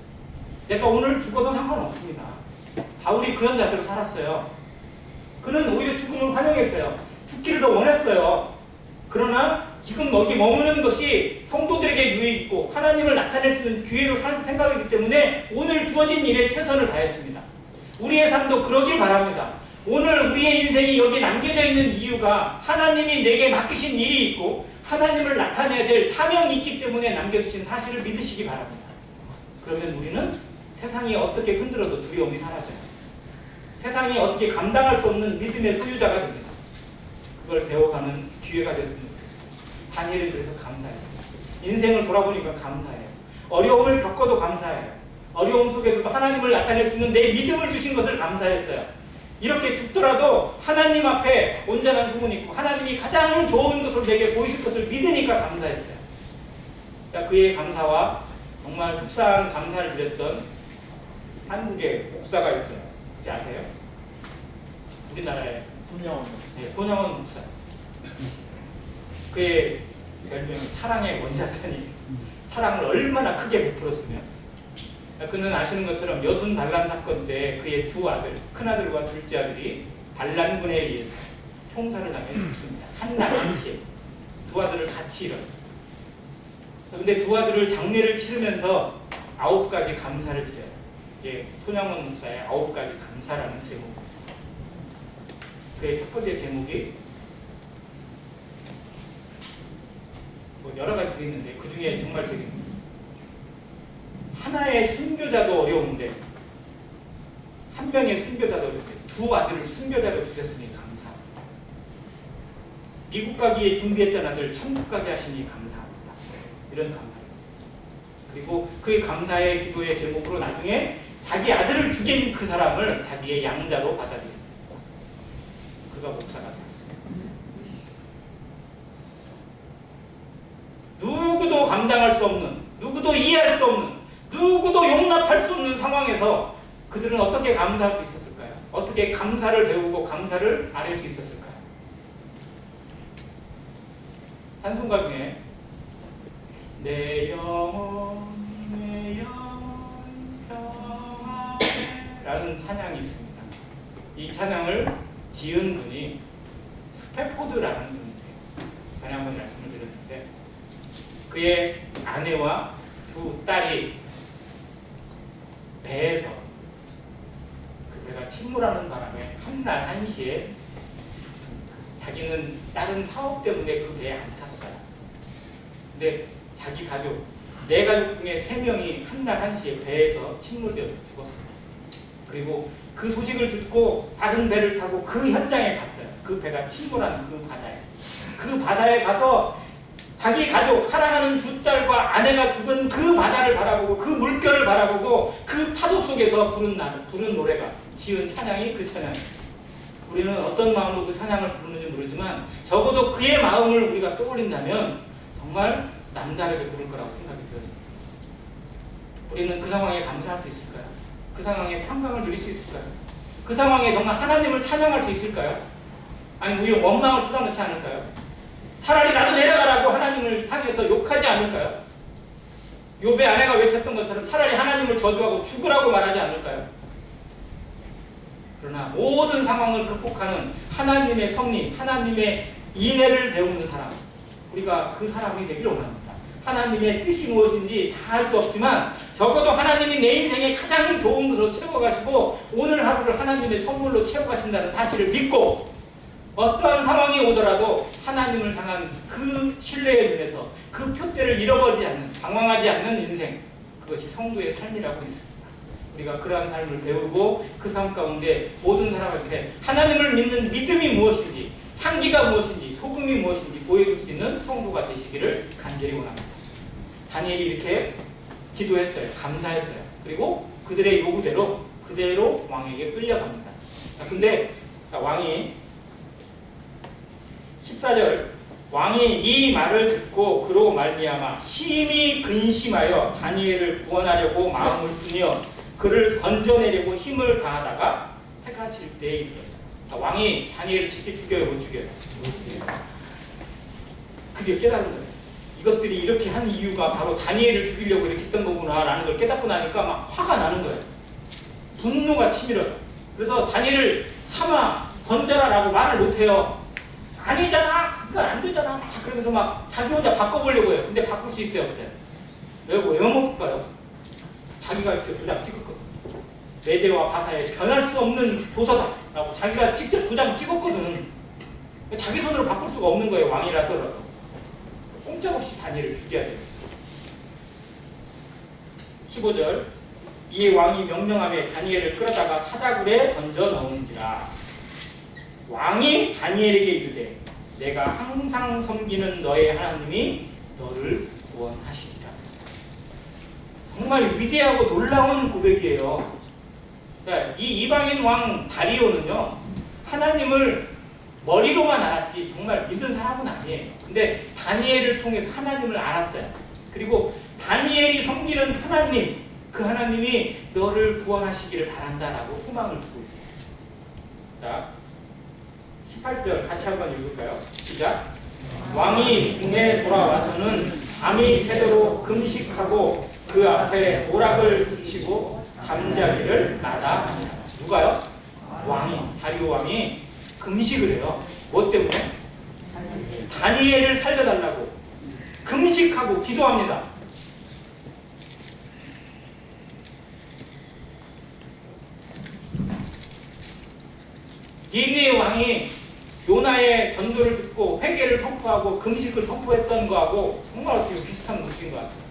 내가 오늘 죽어도 상관없습니다. 바울이 그런 자세로 살았어요. 그는 오히려 죽음을 환영했어요. 죽기를 더 원했어요. 그러나 지금 여기 머무는 것이 성도들에게 유익이고 하나님을 나타낼 수 있는 기회로 생각하기 때문에 오늘 주어진 일에 최선을 다했습니다. 우리의 삶도 그러길 바랍니다. 오늘 우리의 인생이 여기 남겨져 있는 이유가 하나님이 내게 맡기신 일이 있고 하나님을 나타내야 될 사명이 있기 때문에 남겨주신 사실을 믿으시기 바랍니다. 그러면 우리는 세상이 어떻게 흔들어도 두려움이 사라져요. 세상이 어떻게 감당할 수 없는 믿음의 소유자가 됩니다. 그걸 배워가는 기회가 됐으면 좋겠어요. 다니엘은 그래서 감사했어요. 인생을 돌아보니까 감사해요. 어려움을 겪어도 감사해요. 어려움 속에서도 하나님을 나타낼 수 있는 내 믿음을 주신 것을 감사했어요. 이렇게 죽더라도 하나님 앞에 온전한 소문이 있고 하나님이 가장 좋은 것을 내게 보이실 것을 믿으니까 감사했어요. 자, 그의 감사와 정말 흡사한 감사를 드렸던 한국의 목사가 있어요. 혹시 아세요? 우리나라에 손영원 목사. 그의 별명이 사랑의 원자탄이 사랑을 얼마나 크게 베풀었으면 그는 아시는 것처럼 여순 반란 사건 때 그의 두 아들, 큰아들과 둘째 아들이 반란군에 의해서 총살을 당해 죽습니다. 한날 한시에 두 아들을 같이 잃었어요. 그런데 두 아들을 장례를 치르면서 9가지 감사를 드려요. 이게 손양원 목사의 9가지 감사라는 제목입니다. 그의 첫 번째 제목이 뭐 여러 가지 있는데 그 중에 정말 되게 하나의 순교자도 어려운데 한 명의 순교자도 어려운데 두 아들을 순교자로 주셨으니 감사합니다. 미국 가기에 준비했던 아들 천국 가게 하시니 감사합니다. 이런 감사를 드렸어요. 그리고 그 감사의 기도의 제목으로 나중에 자기 아들을 죽인 그 사람을 자기의 양자로 받아들였어요. 그가 목사가 되었어요. 누구도 감당할 수 없는, 누구도 이해할 수 없는, 누구도 용납할 수 없는 상황에서 그들은 어떻게 감사할 수 있었을까요? 어떻게 감사를 배우고 감사를 알 수 있었을까요? 찬송가 중에 내 영혼 평안해 라는 찬양이 있습니다. 이 찬양을 지은 분이 스페포드라는 분이세요. 전에 한번 말씀을 드렸는데 그의 아내와 두 딸이 배에서 그 배가 침몰하는 바람에 한날 한시에 죽습니다. 자기는 다른 사업 때문에 그 배에 안 탔어요. 근데 자기 가족, 네 가족 중에 3명이 한날 한시에 배에서 침몰되어서 죽었습니다. 그리고 그 소식을 듣고 다른 배를 타고 그 현장에 갔어요. 그 배가 침몰한 그 바다에. 그 바다에 가서 자기 가족, 사랑하는 두 딸과 아내가 죽은 그 바다를 바라보고 그 물결을 바라보고 그 파도 속에서 부른 노래가 지은 찬양이 그 찬양이에요. 우리는 어떤 마음으로 그 찬양을 부르는지 모르지만 적어도 그의 마음을 우리가 떠올린다면 정말 남다르게 부를 거라고 생각이 들었습니다. 우리는 그 상황에 감사할 수 있을까요? 그 상황에 평강을 누릴 수 있을까요? 그 상황에 정말 하나님을 찬양할 수 있을까요? 아니 우리 원망을 쏟아놓지 않을까요? 차라리 나도 내려가라고 하나님을 향해서 욕하지 않을까요? 욥의 아내가 외쳤던 것처럼 차라리 하나님을 저주하고 죽으라고 말하지 않을까요? 그러나 모든 상황을 극복하는 하나님의 섭리, 하나님의 인애를 배우는 사람, 우리가 그 사람이 되기를 원합니다. 하나님의 뜻이 무엇인지 다 알 수 없지만 적어도 하나님이 내 인생에 가장 좋은 것으로 채워가시고 오늘 하루를 하나님의 선물로 채워가신다는 사실을 믿고 어떠한 상황이 오더라도 하나님을 향한 그 신뢰의 눈에서 그 표대를 잃어버리지 않는, 방황하지 않는 인생, 그것이 성도의 삶이라고 믿습니다. 우리가 그러한 삶을 배우고 그 삶 가운데 모든 사람에게 하나님을 믿는 믿음이 무엇인지, 향기가 무엇인지, 소금이 무엇인지 보여줄 수 있는 성도가 되시기를 간절히 원합니다. 다니엘이 이렇게 기도했어요. 감사했어요. 그리고 그들의 요구대로 그대로 왕에게 끌려갑니다. 근데 왕이 14절 왕이 이 말을 듣고 그로 말미암아 심히 근심하여 다니엘을 구원하려고 마음을 쓰며 그를 건져내려고 힘을 다하다가 해가 질 때에 이르렀다. 왕이 다니엘을 쉽게 죽여요, 못 죽여요? 그게 깨달은 거예요. 이것들이 이렇게 한 이유가 바로 다니엘을 죽이려고 이렇게 했던 거구나 라는 걸 깨닫고 나니까 막 화가 나는 거예요. 분노가 치밀어요. 그래서 다니엘을 참아 건져라 라고 말을 못해요. 아니잖아, 그건 안 되잖아. 그러면서 막 자기 혼자 바꿔보려고 해요. 근데 바꿀 수 있어요, 그때. 왜 못 바꿔요? 자기가 도장 찍었거든. 메대와 바사에 변할 수 없는 조서다 라고 자기가 직접 도장 찍었거든. 자기 손으로 바꿀 수가 없는 거예요, 왕이라더라도. 꼼짝없이 다니엘을 죽여야 돼요. 15절 이에 왕이 명령하며 다니엘을 끌어다가 사자굴에 던져 넣은지라. 왕이 다니엘에게 이르되 내가 항상 섬기는 너의 하나님이 너를 구원하시리라. 정말 위대하고 놀라운 고백이에요. 이 이방인 왕 다리오는요, 하나님을 머리로만 알았지 정말 믿는 사람은 아니에요. 근데 다니엘을 통해서 하나님을 알았어요. 그리고 다니엘이 섬기는 하나님, 그 하나님이 너를 구원하시기를 바란다라고 소망을 주고 있어요. 자, 18절 같이 한번 읽을까요? 시작. 왕이 궁에 돌아와서는 밤이 새도록 금식하고 그 앞에 오락을 붙이고 잠자리를 마다하니라. 누가요? 왕이, 다리오 왕이 금식을 해요. 뭐 때문에? 다니엘을 살려달라고 금식하고 기도합니다. 니느웨 왕이 요나의 전도를 듣고 회개를 선포하고 금식을 선포했던 거하고 정말 어떻게 비슷한 모습인 것 같아요.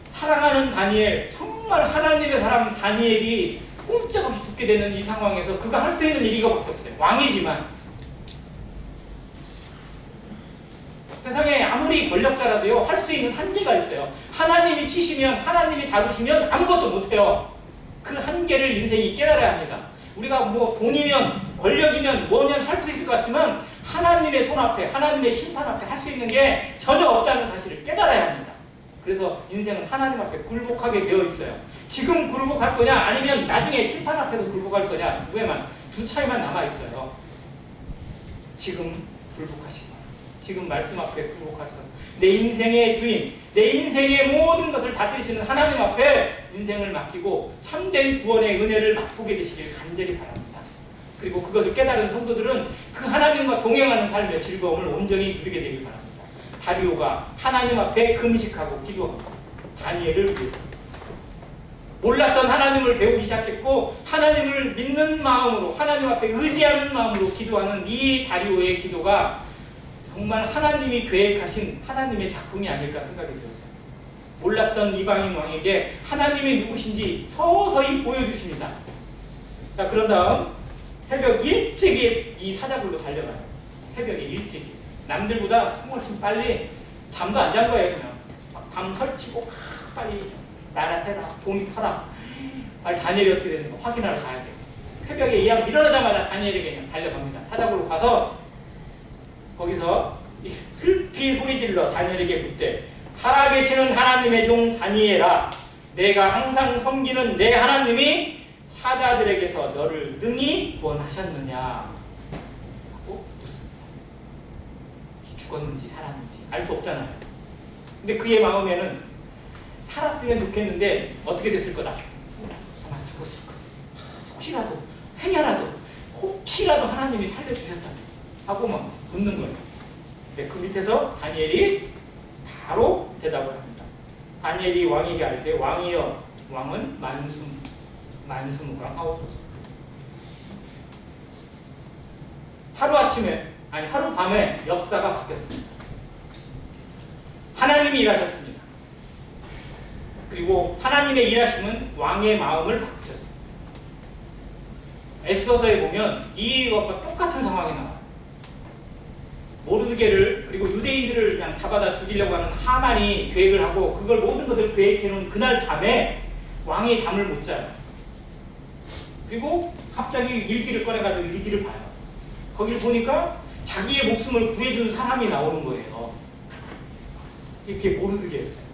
사랑하는 다니엘, 정말 하나님의 사람 다니엘이 꼼짝없이 죽게 되는 이 상황에서 그가 할 수 있는 일이 이거밖에 없어요. 왕이지만 세상에 아무리 권력자라도요 할 수 있는 한계가 있어요. 하나님이 치시면, 하나님이 다루시면 아무것도 못해요. 그 한계를 인생이 깨달아야 합니다. 우리가 뭐 돈이면 권력이면 뭐면 할 수 있을 것 같지만 하나님의 손 앞에, 하나님의 심판 앞에 할 수 있는 게 전혀 없다는 사실을 깨달아야 합니다. 그래서 인생은 하나님 앞에 굴복하게 되어 있어요. 지금 굴복할 거냐 아니면 나중에 심판 앞에서 굴복할 거냐, 두 차이만 남아 있어요. 지금 굴복하시고 지금 말씀 앞에 굴복하셔서 내 인생의 주인, 내 인생의 모든 것을 다스리시는 하나님 앞에 인생을 맡기고 참된 구원의 은혜를 맛보게 되시길 간절히 바랍니다. 그리고 그것을 깨달은 성도들은 그 하나님과 동행하는 삶의 즐거움을 온전히 누리게 되길 바랍니다. 다리오가 하나님 앞에 금식하고 기도합니다. 다니엘을 위해서. 몰랐던 하나님을 배우기 시작했고 하나님을 믿는 마음으로, 하나님 앞에 의지하는 마음으로 기도하는 이 다리오의 기도가 정말 하나님이 계획하신 하나님의 작품이 아닐까 생각이 들었어요. 몰랐던 이방인 왕에게 하나님이 누구신지 서서히 보여주십니다. 자, 그런 다음 새벽 일찍이 이 사자굴로 달려가요. 새벽에 일찍이. 남들보다 훨씬 빨리 잠도 안 잔 거예요. 그냥 밤 설치고 빨리 나라 새라, 동이 퍼라. 빨리 다니엘이 어떻게 되는 거 확인하러 가야 돼요. 새벽에 이왕 일어나자마자 다니엘에게 그냥 달려갑니다. 사자굴로 가서 거기서 슬피 소리질러 다니엘에게 묻되 살아계시는 하나님의 종 다니엘아, 내가 항상 섬기는 내 하나님이 사자들에게서 너를 능히 구원하셨느냐 하고 묻습니다. 죽었는지 살았는지 알 수 없잖아요. 근데 그의 마음에는 살았으면 좋겠는데 어떻게 됐을 거다. 아마 죽었을 거다. 혹시라도 행여라도 혹시라도 하나님이 살려주셨다 하고 막 묻는 거예요. 그 밑에서 다니엘이 바로 대답을 합니다. 다니엘이 왕에게 알되 왕이여, 왕은 만수무강 하옵소서. 하루 밤에 역사가 바뀌었습니다. 하나님이 일하셨습니다. 그리고 하나님의 일하심은 왕의 마음을 바꾸셨습니다. 에스더서에 보면 이것과 똑같은 상황이 나와요. 모르드게를, 그리고 유대인들을 그냥 잡아다 죽이려고 하는 하만이 계획을 하고 그걸 모든 것을 계획해놓은 그날 밤에 왕이 잠을 못 자요. 그리고 갑자기 일기를 꺼내가지고 일기를 봐요. 거기를 보니까 자기의 목숨을 구해준 사람이 나오는 거예요. 이게 모르드게였어요.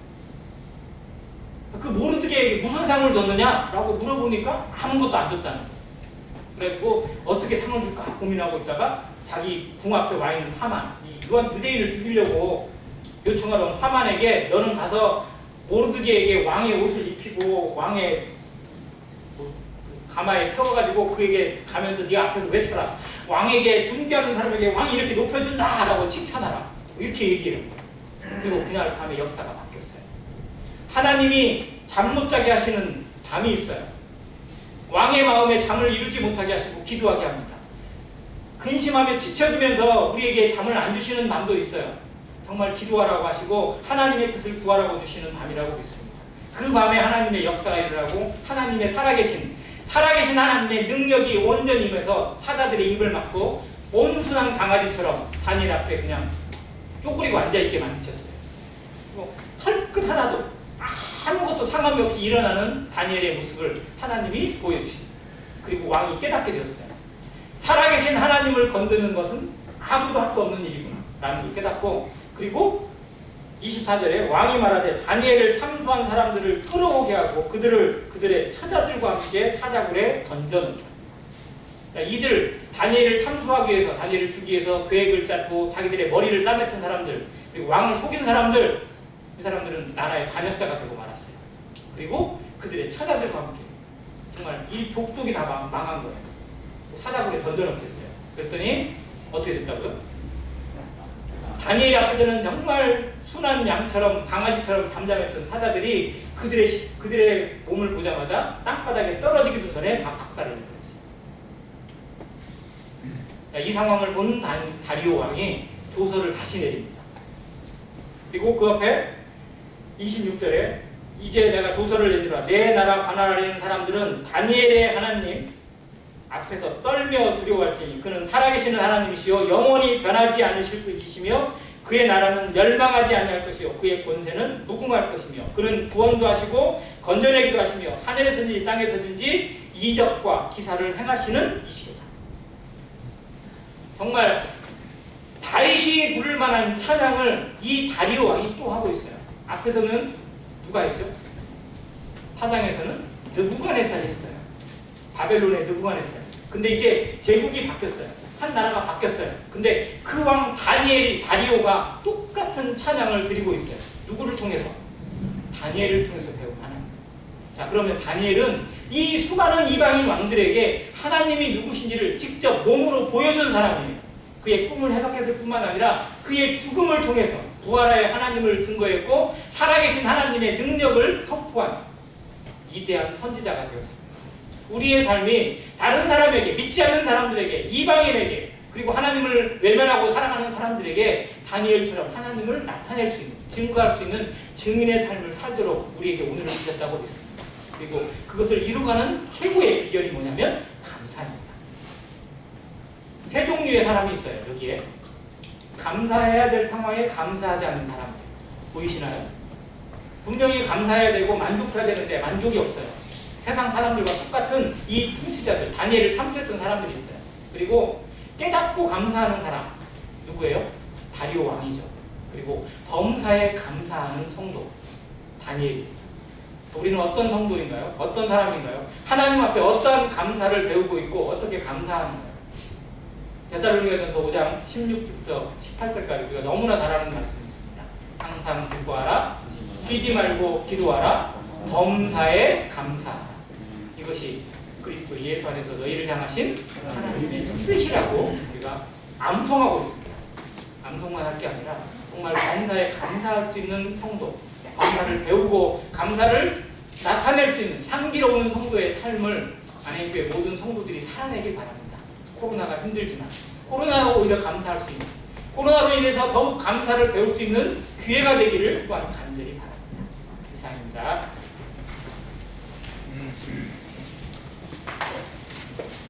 그 모르드게에게 무슨 상을 줬느냐라고 물어보니까 아무것도 안 줬다는 거예요. 그래가지고 어떻게 상을 줄까 고민하고 있다가 자기 궁 앞에 와 있는 하만, 이건 유대인을 죽이려고 요청하던 하만에게 너는 가서 모르드게에게 왕의 옷을 입히고 왕의 가마에 태워가지고 그에게 가면서 네 앞에서 외쳐라. 왕에게 존경하는 사람에게 왕이 이렇게 높여준다 라고 칭찬하라. 이렇게 얘기해요. 그리고 그날 밤에 역사가 바뀌었어요. 하나님이 잠 못 자게 하시는 밤이 있어요. 왕의 마음에 잠을 이루지 못하게 하시고 기도하게 합니다. 근심하며 뒤처지면서 우리에게 잠을 안 주시는 밤도 있어요. 정말 기도하라고 하시고 하나님의 뜻을 구하라고 주시는 밤이라고 믿습니다. 그 밤에 하나님의 역사가 일어나고 하나님의 살아계신 하나님의 능력이 온전히 임해서 사자들의 입을 막고 온순한 강아지처럼 다니엘 앞에 그냥 쪼그리고 앉아있게 만드셨어요. 털끝 하나도 아무것도 상관이 없이 일어나는 다니엘의 모습을 하나님이 보여주십니다. 그리고 왕이 깨닫게 되었어요. 살아계신 하나님을 건드는 것은 아무도 할 수 없는 일이구나 라는 걸 깨닫고, 그리고 24절에 왕이 말하되 다니엘을 참수한 사람들을 끌어오게 하고 그들의 처자들과 함께 사자굴에 던져놓다. 이들 다니엘을 참수하기 위해서, 다니엘을 주기 위해서 계획을 짰고 자기들의 머리를 싸맸던 사람들, 그리고 왕을 속인 사람들, 이 사람들은 나라의 반역자가 되고 말았어요. 그리고 그들의 처자들과 함께 정말 이 족속이 다 망한 거예요. 사자굴에 던져놓겠어요. 그랬더니 어떻게 됐다고요? 다니엘 앞에서는 정말 순한 양처럼 강아지처럼 잠잠했던 사자들이 그들의 몸을 보자마자 땅바닥에 떨어지기도 전에 다 박살을 내버렸어요. 이 상황을 본 다리오 왕이 조서를 다시 내립니다. 그리고 그 앞에 26절에 이제 내가 조서를 내리라. 내 나라 관할하는 사람들은 다니엘의 하나님 앞에서 떨며 두려워할지니 그는 살아계시는 하나님이시요 영원히 변하지 않으실 분이시며 그의 나라는 멸망하지 아니할 것이요 그의 권세는 무궁할 것이며 그는 구원도 하시고 건져내기도 하시며 하늘에서든지 땅에서든지 이적과 기사를 행하시는 이시로다. 정말 다윗이 부를 만한 찬양을 이 다리오 왕이 또 하고 있어요. 앞에서는 누가 했죠? 사장에서는 느부갓네살이 했어요. 바벨론의 느부갓네살. 근데 이제 제국이 바뀌었어요. 한 나라가 바뀌었어요. 근데 그 왕 다리오가 똑같은 찬양을 드리고 있어요. 누구를 통해서? 다니엘을 통해서 배운 하나님. 자, 그러면 다니엘은 이 수많은 이방인 왕들에게 하나님이 누구신지를 직접 몸으로 보여준 사람이에요. 그의 꿈을 해석했을 뿐만 아니라 그의 죽음을 통해서 부활의 하나님을 증거했고 살아계신 하나님의 능력을 선포한 위대한 선지자가 되었습니다. 우리의 삶이 다른 사람에게, 믿지 않는 사람들에게, 이방인에게, 그리고 하나님을 외면하고 살아가는 사람들에게 다니엘처럼 하나님을 나타낼 수 있는, 증거할 수 있는 증인의 삶을 살도록 우리에게 오늘을 주셨다고 믿습니다. 그리고 그것을 이루가는 최고의 비결이 뭐냐면 감사입니다. 세 종류의 사람이 있어요. 여기에 감사해야 될 상황에 감사하지 않는 사람들 보이시나요? 분명히 감사해야 되고 만족해야 되는데 만족이 없어요. 세상 사람들과 똑같은 이 통치자들, 다니엘을 참수했던 사람들이 있어요. 그리고 깨닫고 감사하는 사람 누구예요? 다리오 왕이죠. 그리고 범사에 감사하는 성도 다니엘. 우리는 어떤 성도인가요? 어떤 사람인가요? 하나님 앞에 어떤 감사를 배우고 있고 어떻게 감사하는가요? 데살로니가전서 5장 16절부터 18절까지 우리가 너무나 잘 아는 말씀이 있습니다. 항상 기도하라, 쉬지 말고 기도하라, 범사에 감사하라. 이것이 그리스도 예수 안에서 너희를 향하신 하나님의 뜻이라고 우리가 암송하고 있습니다. 암송만 할 게 아니라 정말 범사에 감사할 수 있는 성도, 감사를 배우고 감사를 나타낼 수 있는 향기로운 성도의 삶을 안행교회 모든 성도들이 살아내길 바랍니다. 코로나가 힘들지만 코로나로 오히려 감사할 수 있는, 코로나로 인해서 더욱 감사를 배울 수 있는 기회가 되기를 또한